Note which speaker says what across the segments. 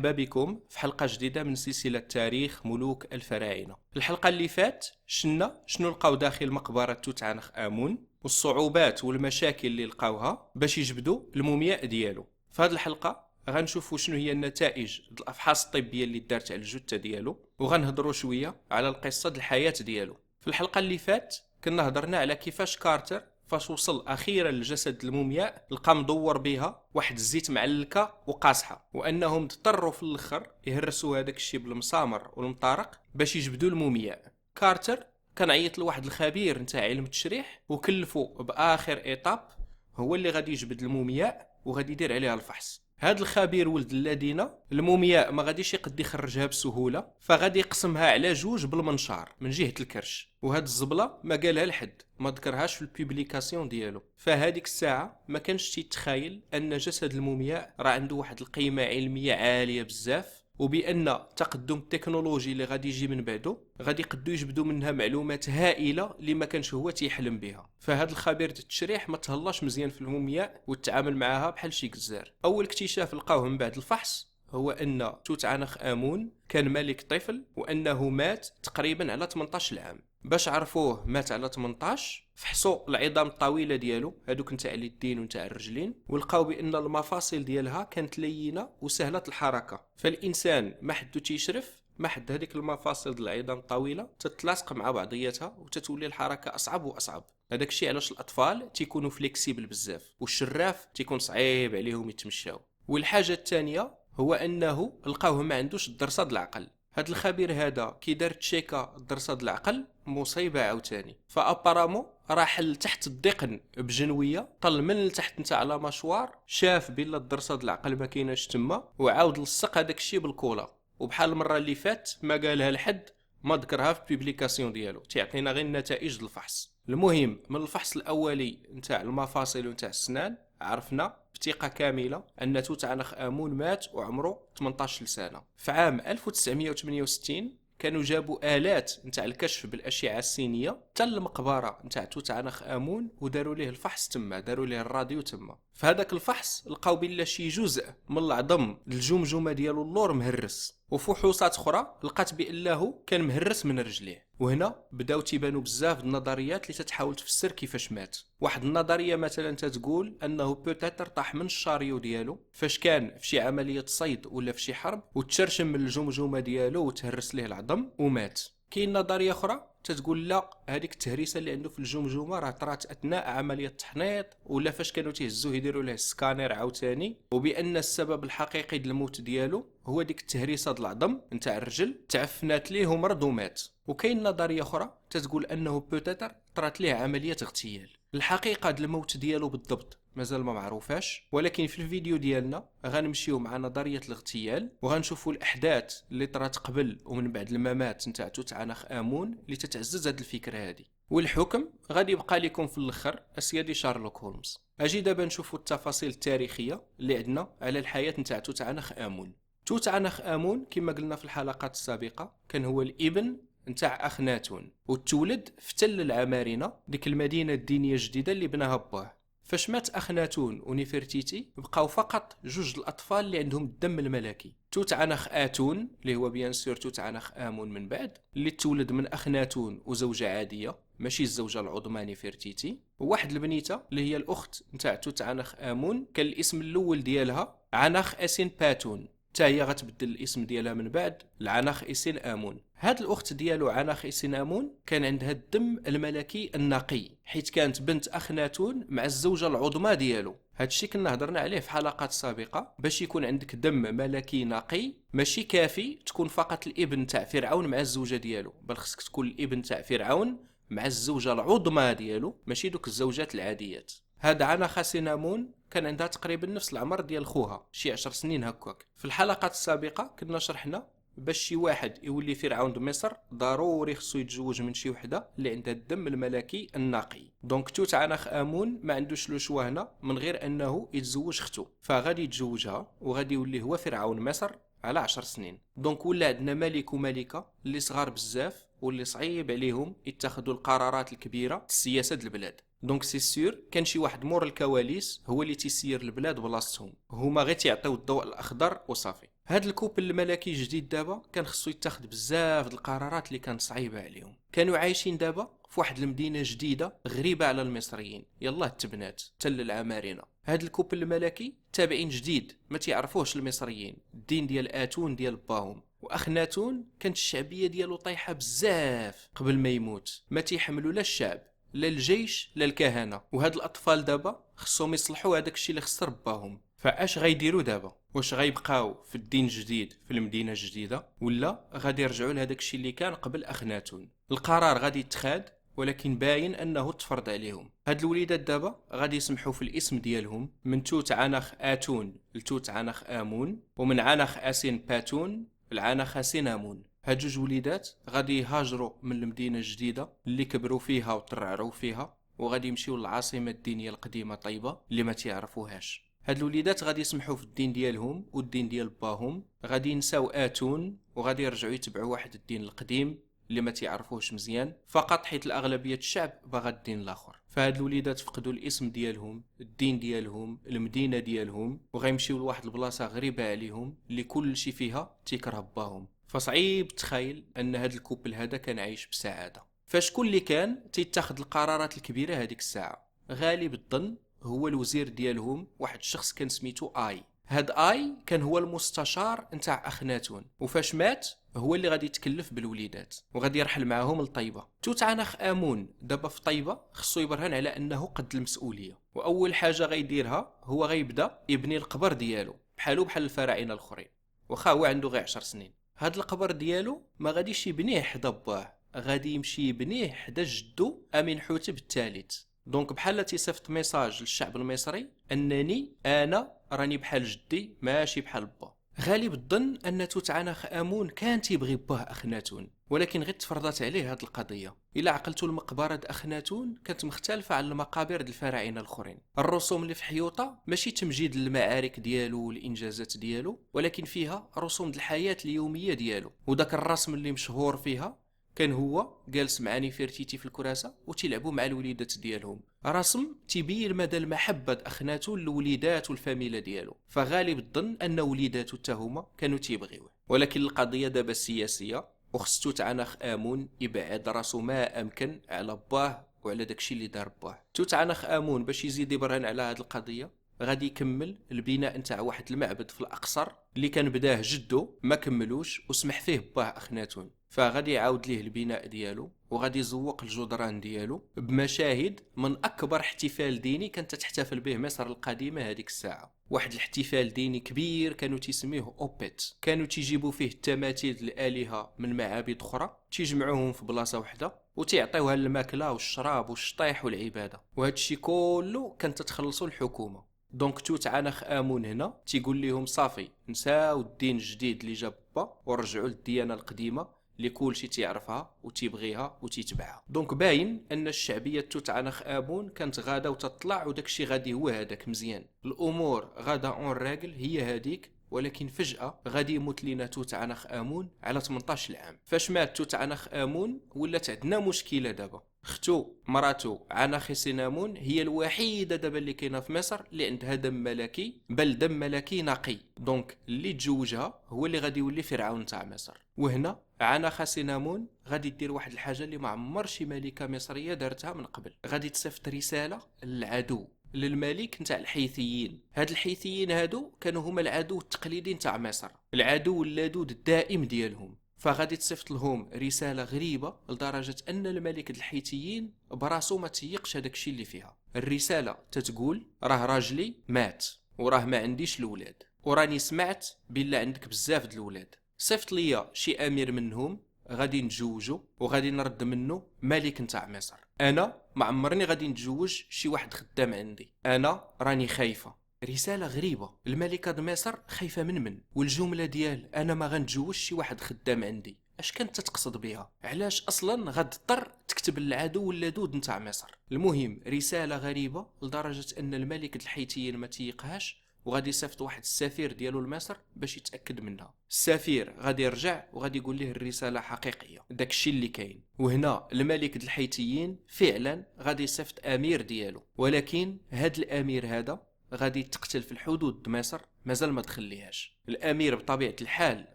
Speaker 1: مرحبا بكم في حلقة جديدة من سلسلة تاريخ ملوك الفراعنة. الحلقة اللي فات شنو لقاو داخل مقبرة توت عنخ آمون والصعوبات والمشاكل اللي لقاوها باش يجبدوا المومياء ديالو. في هذه الحلقة غنشوفوا شنو هي النتائج الأفحاص الطبية اللي دارت على الجثة ديالو، وغنهضروا شوية على القصة د الحياة ديالو. في الحلقة اللي فات كنا هضرنا على كيفاش كارتر فاش وصل اخيرا لجسد المومياء لقى مدور بها واحد الزيت معلكه وقاصحه، وانهم اضطروا في الاخر يهرسوا هذاك الشيء بالمسامر والمطارق باش يجبدوا المومياء. كارتر كان عيط لواحد الخبير نتاع علم التشريح وكلفوا باخر ايطاب هو اللي غادي يجبد المومياء وغادي يدير عليها الفحص. هاد الخبير ولد الذين المومياء ما غاديش يقد يخرجها بسهوله، فغادي يقسمها على جوج بالمنشار من جهه الكرش، وهاد الزبله ما قالها لحد، ما ذكرهاش في البوبليكاسيون ديالو. فهاديك الساعه ما كانش تيتخيل ان جسد المومياء راه عنده واحد القيمه علميه عاليه بزاف، وبان التقدم التكنولوجي اللي غادي يجي من بعده غادي يقدروا يجبدوا منها معلومات هائله اللي ما كانش هو تيحلم بها. فهاد الخبير التشريح ما تهلاش مزيان في المومياء والتعامل معها بحال شي جزار. اول اكتشاف لقاوه من بعد الفحص هو ان توت عنخ آمون كان ملك طفل، وانه مات تقريبا على 18 عام. باش عرفوه مات على 18 فحصوا العظام الطويله ديالو هذوك نتاع اليدين ونتاع الرجلين، ولقاو بان المفاصل ديالها كانت لينه وسهله الحركه. فالانسان ما حدو تيشرف ما حد هذيك المفاصل ديال العظام الطويله تتلاصق مع بعضياتها وتتولي الحركه اصعب واصعب. هذاك الشيء علاش الاطفال تيكونوا فليكسيبل بزاف والشراف تيكون صعيب عليهم يتمشاو. والحاجه الثانيه هو انه لقاوه ما عندوش الدرصه د العقل. هاد الخبير هذا كي دار تشيكا الدرصه د العقل مصيبه عاوتاني، فابارامو راح لتحت الدقن بجنويه، طل من لتحت نتا على مشوار، شاف بلا الدرصه د العقل ما كايناش تما، وعاود لصق هذاك الشيء بالكولا. وبحال المره اللي فات ما قالها لحد، ما ذكرها في البوبليكاسيون ديالو، تيعطينا غير النتائج الفحص. المهم من الفحص الاولي نتاع المفاصل ونتاع السنان عرفنا بثقة كاملة أن توت عنخ آمون مات وعمره 18 سنة. في عام 1968 كانوا جابوا آلات نتاع الكشف بالأشعة السينية حتى المقبرة نتاع توت عنخ آمون وداروا ليه الفحص تما، داروا ليه الراديو تما. في هذاك الفحص لقاو بلا شي جزء من العظم الجمجمة ديالو اللور مهرس، وفحوصات اخرى لقات بانه كان مهرس من رجليه. وهنا بداو تيبانوا بزاف النظريات اللي تتحاول تفسر كيفاش مات. واحد النظريه مثلا تتقول انه بوتيتر طاح من الشاريو ديالو فاش كان في شي عمليه صيد ولا في شي حرب وتشرشم من الجمجمه ديالو وتهرس ليه العظم ومات. كاين نظريه اخرى تتقول لا، هذيك التهريسه اللي عنده في الجمجمه راه طرات اثناء عمليه التحنيط ولا فاش كانوا تيهزوه يديروا له السكانير عاوتاني، وبان السبب الحقيقي ديال الموت ديالو هو ديك التهريسه ديال العظم نتاع الرجل تعفنات ليه ومرض ومات. وكاين نظريه اخرى تتقول انه بوتيتر طرات ليه عمليه اغتيال. الحقيقه ديال الموت ديالو بالضبط مازال ما معروفاش، ولكن في الفيديو ديالنا غنمشيو مع نظريه الاغتيال وغنشوفوا الاحداث اللي طرات قبل ومن بعد الممات نتاع توت عنخ آمون اللي تتعزز هذه الفكره هذه. والحكم غادي يبقى لكم في الاخر اسيادي شارلوك هولمز. اجي دابا نشوفوا التفاصيل التاريخيه اللي عندنا على الحياه نتاع توت عنخ آمون. توت عنخ آمون كما قلنا في الحلقات السابقه كان هو الابن نتاع اخناتون، وتولد في تل العمارنه، ديك المدينه الدينيه الجديده اللي بناها باه. فاش مات اخناتون ونفرتيتي بقاو فقط جوج الاطفال اللي عندهم الدم الملكي، توت عنخ آتون اللي هو بيان سور توت عنخ آمون من بعد، اللي تولد من اخناتون وزوجه عاديه ماشي الزوجه العظمى نفرتيتي، وواحد البنيته اللي هي الاخت نتاع توت عنخ آمون كان الاسم الاول ديالها عنخ اسين باتون، حتى هي غتبدل الاسم ديالها من بعد لعنخ اسين آمون. هاد الاخت ديالو عنخ اسين آمون كان عندها الدم الملكي النقي، حيت كانت بنت اخناتون مع الزوجه العظمى ديالو. هادشي كنا هضرنا عليه في حلقات سابقه. باش يكون عندك دم ملكي نقي ماشي كافي تكون فقط الابن تاع فرعون مع الزوجه ديالو، بل خصك تكون الابن تاع فرعون مع الزوجه العظمى ديالو، ماشي دوك الزوجات العاديات. هاد عنخ اسين آمون كان عندها تقريبا نفس العمر ديال خوها، شي 10 سنين هكاك. في الحلقات السابقه كنا شرحنا باش شي واحد يولي فرعون مصر ضروري خصو يتزوج من شي وحده اللي عندها الدم الملكي النقي. دونك توت عنخ آمون ما عندوش لو شوا هنا من غير انه يتزوج اختو، فغادي يتزوجها وغادي يولي هو فرعون مصر على 10 سنين. دونك ولا عندنا ملك وملكه اللي صغار بزاف واللي صعيب عليهم يتخذوا القرارات الكبيره في سياسه البلاد. دونك سي سور كان شي واحد مور الكواليس هو اللي تيسير البلاد بلاصتهم، هما غير تيعطيو الضوء الاخضر وصافي. هاد الكوبل الملكي الجديد دابا كان خصو يتخذ بزاف د القرارات اللي كانت صعيبه عليهم. كانوا عايشين دابا في واحد المدينه جديده غريبه على المصريين، يلاه التبنات تل العمارنه. هاد الكوبل الملكي تابعين جديد ما تيعرفوش المصريين، الدين ديال اتون ديال باهم. واخناتون كانت الشعبيه ديالو طايحه بزاف قبل ما يموت، ما تيحملوا لا الشعب لا الجيش لا الكهنه. وهاد الاطفال دابا خصهم يصلحوا هذاك الشيء اللي خسر باهم. فاش غيديروا دابا؟ واش غيبقاو في الدين الجديد في المدينه الجديده، ولا غادي يرجعوا لهذاك الشيء اللي كان قبل اخناتون؟ القرار غادي يتخاد، ولكن باين انه تفرض عليهم. هاد الوليدات دابا غادي يسمحوا في الاسم ديالهم من توت عنخ اتون لتوت عنخ امون، ومن عنخ اسين باتون لعنخ اسين امون. هاد جوج وليدات غادي يهاجروا من المدينه الجديده اللي كبروا فيها وترعروا فيها، وغادي يمشيو للعاصمه الدينيه القديمه طيبه اللي ما تعرفوهاش. هاد الوليدات غادي يسمحوا في الدين ديالهم والدين ديال باهم، غادي ينساو اتون وغادي يرجعوا يتبعوا واحد الدين القديم اللي ما تعرفوش مزيان، فقط حيت الاغلبيه الشعب باغا الدين الاخر. فهاد الوليدات فقدوا الاسم ديالهم، الدين ديالهم، المدينه ديالهم، وغيمشيو لواحد البلاصه غريبه عليهم اللي كل شيء فيها تيكره باهم. فصعيب تخيل ان هاد الكوبل هذا كان عايش بسعاده. فشكون اللي كان تيتخذ القرارات الكبيره هذيك الساعه؟ غالب الظن هو الوزير ديالهم، واحد الشخص كان سميتو اي. هاد اي كان هو المستشار نتاع اخناتون، وفاش مات هو اللي غادي يتكلف بالوليدات وغادي يرحل معاهم لطيبه. توت عنخ امون دابا في طيبه خصو يبرهن على انه قد المسؤوليه، واول حاجه غيديرها هو غيبدا يبني القبر ديالو بحالو بحال الفراعنه الاخرين، واخا هو عنده غير 10 سنين. هاد القبر ديالو ما غاديش يبنيه حدا باه، غادي يمشي يبنيه حدا جدو امينحوتب الثالث. دونك بحال تيصيفط ميساج للشعب المصري انني انا راني بحال جدي ماشي بحال با. غالب الظن ان توت عنخ امون كان تيبغي باه اخناتون، ولكن غير تفرضات عليه هاد القضيه. الا عقلتوا المقبره د اخناتون كانت مختلفه على المقابر د الفراعنه الاخرين. الرسوم اللي في حيوطه ماشي تمجيد للمعارك ديالو والانجازات ديالو، ولكن فيها رسوم د الحياه اليوميه ديالو. وداك الرسم اللي مشهور فيها كان هو جالس مع نفرتيتي في الكراسه وتيلعبوا مع الوليدات ديالهم، رسم تيبين مدى المحبه اخناتو للوليدات والفاميله ديالو. فغالب الظن ان وليداتو حتى هما كانوا تيبغيوه. ولكن القضيه دابا السياسيه، وخص توت عنخ امون يبعد راسو ما امكن على باه وعلى داكشي اللي دار باه. توت عنخ امون باش يزيد يبرهن على هذه القضيه غادي يكمل البناء نتاع واحد المعبد في الاقصر اللي كان بداه جدو ما كملوش وسمح فيه باه اخناتون. فغادي يعاود ليه البناء ديالو وغادي يزوق الجدران ديالو بمشاهد من اكبر احتفال ديني كانت تحتفل به مصر القديمه هذيك الساعه. واحد الاحتفال ديني كبير كانوا تيسميه اوبيت، كانوا تيجيبوا فيه التماثيل الالهه من معابد اخرى تيجمعوهم في بلاصه واحده وتيعطيوها الماكله والشراب والشطيح والعباده، وهذا الشيء كله كانت تتخلصوا الحكومه. دونك توت عنخ امون هنا تيقول لهم صافي نساو الدين الجديد اللي جاب با ورجعوا للديانه القديمه اللي كلشي تيعرفها وتيبغيها وتيتبعها. دونك باين ان الشعبيه توت عنخ امون كانت غادا وتطلع، وداكشي غادي هو هذاك مزيان، الامور غادا اون راجل هي هذيك. ولكن فجأة غادي يموت لينا توت عنخ امون على 18 عام. فاش مات توت عنخ امون ولات عندنا مشكله دابا. اختو مراتو عنخ-سينامون هي الوحيده دابا اللي كاينه في مصر اللي عندها دم ملكي، بل دم ملكي نقي. دونك اللي تزوجها هو اللي غادي يولي فرعون تاع مصر. وهنا عنخ-سينامون غادي دير واحد الحاجه اللي ما عمر شي ملكه مصريه دارتها من قبل، غادي تصيفط رساله للعدو، للملك نتاع الحيثيين. هاد الحيثيين هادو كانوا هما العدو التقليدي نتاع مصر، العدو اللدود الدائم ديالهم. فغادي تصيفط لهم رساله غريبه لدرجه ان الملك الحيثيين براسو ما تيقش هذاك الشيء اللي فيها. الرساله تتقول راه راجلي مات وراه ما عنديش الاولاد، وراني سمعت بالله عندك بزاف د الاولاد، صيفط ليا شي امير منهم غادي نتزوجو وغادي نرد منه ملك نتاع مصر. انا ما عمرني غادي نتزوج شي واحد خدام عندي، انا راني خايفه. رساله غريبه، الملكه د مصر خايفه من والجمله ديال انا ما غنتزوج شي واحد خدام عندي اش كانت تقصد بها؟ علاش اصلا غتضطر تكتب للعدو اللدود نتاع مصر؟ المهم رساله غريبه لدرجه ان الملك الحيثيين ما تيقهاش، وغادي يصيفط واحد السفير ديالو لمصر باش يتاكد منها. السفير غادي يرجع وغادي يقول ليه الرساله حقيقيه، داكشي اللي كاين. وهنا الملك د الحيثيين فعلا غادي يصيفط امير ديالو، ولكن هاد الامير هذا غادي تقتل في الحدود د مصر مازال ما دخليهاش. الامير بطبيعه الحال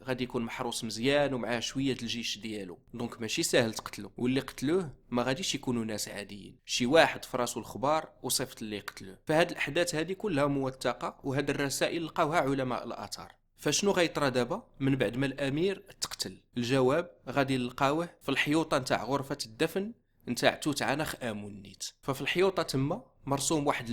Speaker 1: غادي يكون محروس مزيان ومعاه شويه الجيش ديالو، دونك ماشي ساهل تقتلو، واللي قتلوه ما غاديش يكونوا ناس عاديين، شي واحد فراسو الخبار وصيفط اللي قتلوه. فهاد الاحداث هذه كلها موثقه، وهاد الرسائل لقاوها علماء الاثار. فشنو غيطرى دابا من بعد ما الامير تقتل؟ الجواب غادي نلقاوه في الحيوطه نتاع غرفه الدفن نتاع توت عنخ امون نيت. ففي الحيوطه تما مرسوم واحد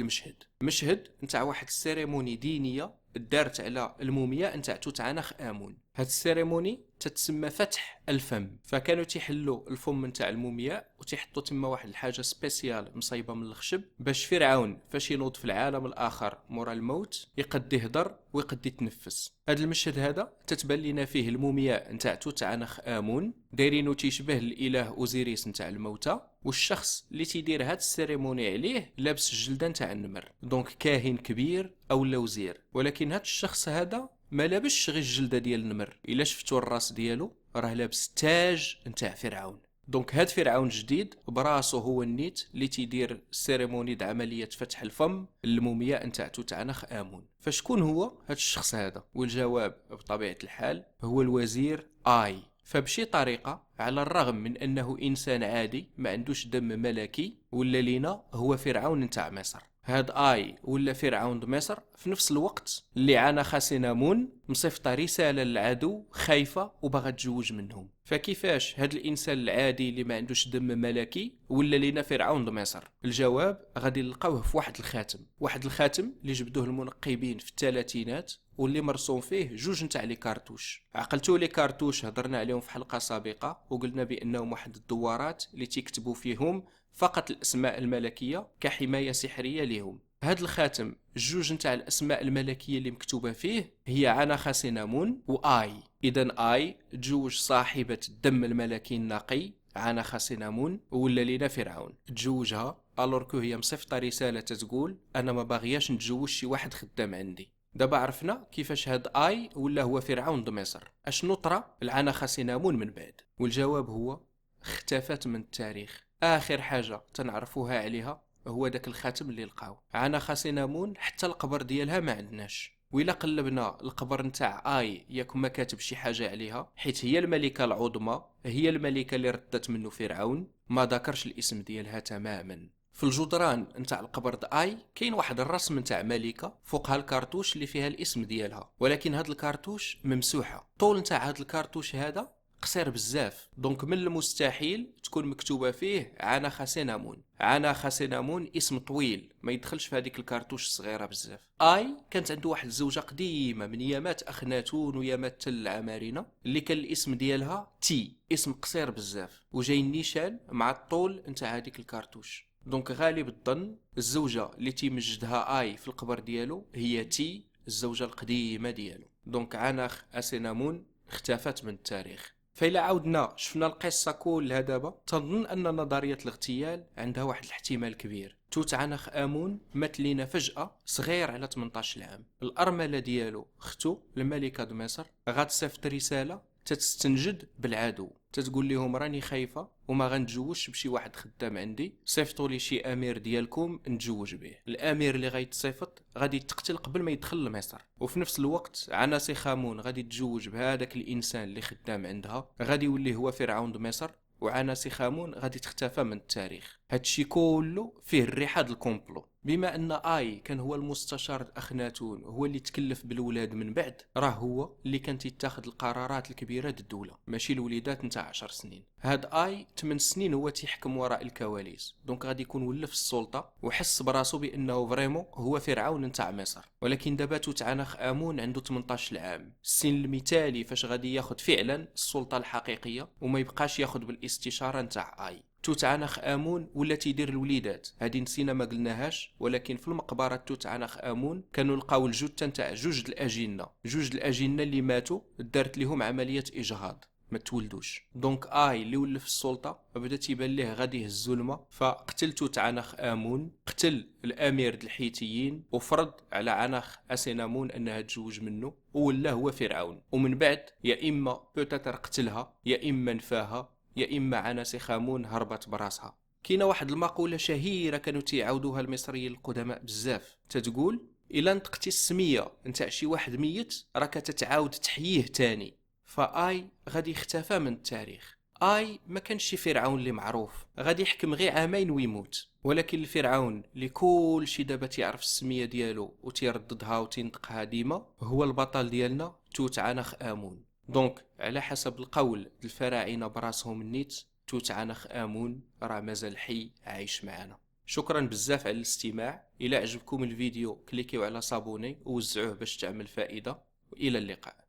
Speaker 1: مشهد نتاع واحد السيريموني دينيه دارت على المومياء نتاع توت عنخ امون. هاد السيريموني تتسمى فتح الفم. فكانوا تيحلوا الفم نتاع المومياء وتيحطوا تما واحد الحاجه سبيسيال مصايبه من الخشب، باش فرعون فاش ينوض في العالم الاخر مورا الموت يقد يهضر ويقد يتنفس. هاد المشهد هذا تتبان لنا فيه المومياء نتاع توت عنخ امون دايرينو تيشبه الاله اوزيريس نتاع الموتى، والشخص اللي تيدير هاد السيريموني عليه لابس الجلده نتاع النمر، دونك كاهن كبير او وزير. ولكن هاد الشخص هذا ما لابسش غير الجلده ديال النمر، الا شفتوا الراس ديالو راه لابس تاج نتاع فرعون. دونك هاد فرعون جديد براسو هو النيت اللي تيدير السيريموني د عمليه فتح الفم للمومياء نتاع توت عنخ امون. فشكون هو هاد الشخص هذا؟ والجواب بطبيعه الحال هو الوزير آي. فبشي طريقه، على الرغم من انه انسان عادي ما عندوش دم ملكي، ولا لينا هو فرعون نتاع مصر. هاد آي ولا فرعون مصر في نفس الوقت اللي عنخ سينامون مصيفطه رساله للعدو خايفه وبغا تزوج منهم. فكيفاش هاد الانسان العادي اللي ما عندوش دم ملكي ولا لينا فرعون مصر؟ الجواب غادي نلقاوه في واحد الخاتم اللي جبدوه المنقبين في الثلاثينات، واللي مرسوم فيه جوج نتاع لي كارتوش. عقلتوا لي كارتوش هضرنا عليهم في حلقه سابقه وقلنا بانهم واحد الدوارات اللي تيكتبوا فيهم فقط الاسماء الملكيه كحمايه سحريه ليهم. هاد الخاتم الجوج نتاع الاسماء الملكيه اللي مكتوبه فيه هي عنخ سينامون واي. اذا اي تزوج صاحبه الدم الملكي النقي عنخ سينامون، ولا لينا فرعون تزوجها الوركو هي مصيفطه رساله تقول انا ما باغياش نتزوج شي واحد خدام عندي. دابا عرفنا كيفاش هاد اي ولا هو فرعون مصر. اشنو طرا العنخ سينامون من بعد؟ والجواب هو اختفت من التاريخ. اخر حاجه تنعرفوها عليها هو داك الخاتم اللي لقاو. عنخ سينامون حتى القبر ديالها ما عندناش، وإلا قلبنا القبر نتاع آي ياك ما كاتب شي حاجه عليها، حيت هي الملكه العظمى، هي الملكه اللي ردت منه فرعون، ما ذكرش الاسم ديالها تماما. في الجدران نتاع القبر د آي كاين واحد الرسم نتاع ملكه فوقها الكارتوش اللي فيها الاسم ديالها، ولكن هاد الكارتوش ممسوحه. طول نتاع هاد الكارتوش هذا قصير بزاف، دونك من المستحيل تكون مكتوبه فيه عنخ سينامون. عنخ سينامون اسم طويل ما يدخلش في هذيك الكارتوش الصغيره بزاف. اي كانت عنده واحد الزوجه قديمه من يامات اخناتون ويامات تل العمارنه اللي كان الاسم ديالها تي، اسم قصير بزاف وجاي النيشان مع الطول نتاع هذيك الكارتوش. دونك غالب الظن الزوجه اللي تيمجدها اي في القبر ديالو هي تي، الزوجه القديمه ديالو. دونك عنخ سينامون اختفت من التاريخ. فإلا عاودنا شفنا القصة كلها دابا تنظن أن نظرية الاغتيال عندها واحد الاحتمال كبير. توت عنخ آمون مات لينا فجأة صغير على 18 عام. الأرملة ديالو اختو الملكة مصر غتصيفط رسالة تتستنجد بالعدو، تتقول لهم راني خايفه وما غنتزوجش بشي واحد خدام عندي، صيفطوا لي شي امير ديالكم نتزوج به. الامير اللي غيتصيفط غادي يتقتل قبل ما يدخل لمصر، وفي نفس الوقت عناسي خامون غادي تتزوج بهذاك الانسان اللي خدام عندها، غادي يولي هو فرعون مصر، وعناسي خامون غادي تختفى من التاريخ. هادشي كله فيه الريحه ديال الكومبلو. بما ان اي كان هو المستشار اخناتون، هو اللي تكلف بالولاد من بعد، راه هو اللي كان تيتاخذ القرارات الكبيره د الدوله، ماشي الوليدات نتاع 10 سنين. هاد اي 8 سنين هو تيحكم وراء الكواليس، دونك غادي يكون ولف السلطه وحس براسو بانه فريمون هو فرعون نتاع مصر. ولكن دابا توت عنخ امون عنده 18 عام، السن المثالي فاش غادي ياخذ فعلا السلطه الحقيقيه وما يبقاش ياخذ بالاستشاره نتاع اي. توت عنخ آمون ولا تيدير الوليدات، هادي نسينا ما قلناهاش، ولكن في المقبره توت عنخ آمون كانوا لقاو الجثه نتاع جوج الاجنه اللي ماتوا، دارت لهم عمليه اجهاض ما تولدوش. دونك اي اللي ولف السلطه بدا تيبان ليه غادي يهز الظلمه، فقتل توت عنخ آمون، قتل الامير د الحيتيين وفرض على عنخ اسينامون انها تزوج منه، ولا هو فرعون. ومن بعد يا اما بوتاتر قتلها، يا اما نفاها، يا اما عناسي خامون هربت براسها. كاينه واحد المقوله شهيره كانوا تيعاودوها المصريين القدماء بزاف، تتقول الا نطقتي السميه نتاع شي واحد ميت راك تتعاود تحييه تاني، فاي غادي يختفى من التاريخ. اي ما كانش شي فرعون اللي معروف، غادي يحكم غير عامين ويموت. ولكن الفرعون اللي كل شي دابا تيعرف السميه ديالو وتيرددها وتينطقها ديما هو البطل ديالنا توت عنخ امون. دونك على حسب القول الفراعنه براسهم النيت، توت عنخ امون راه مازال حي عايش معنا. شكرا بزاف على الاستماع. الى عجبكم الفيديو كليكيو على صابوني ووزعوه باش تعمل فائده، والى اللقاء.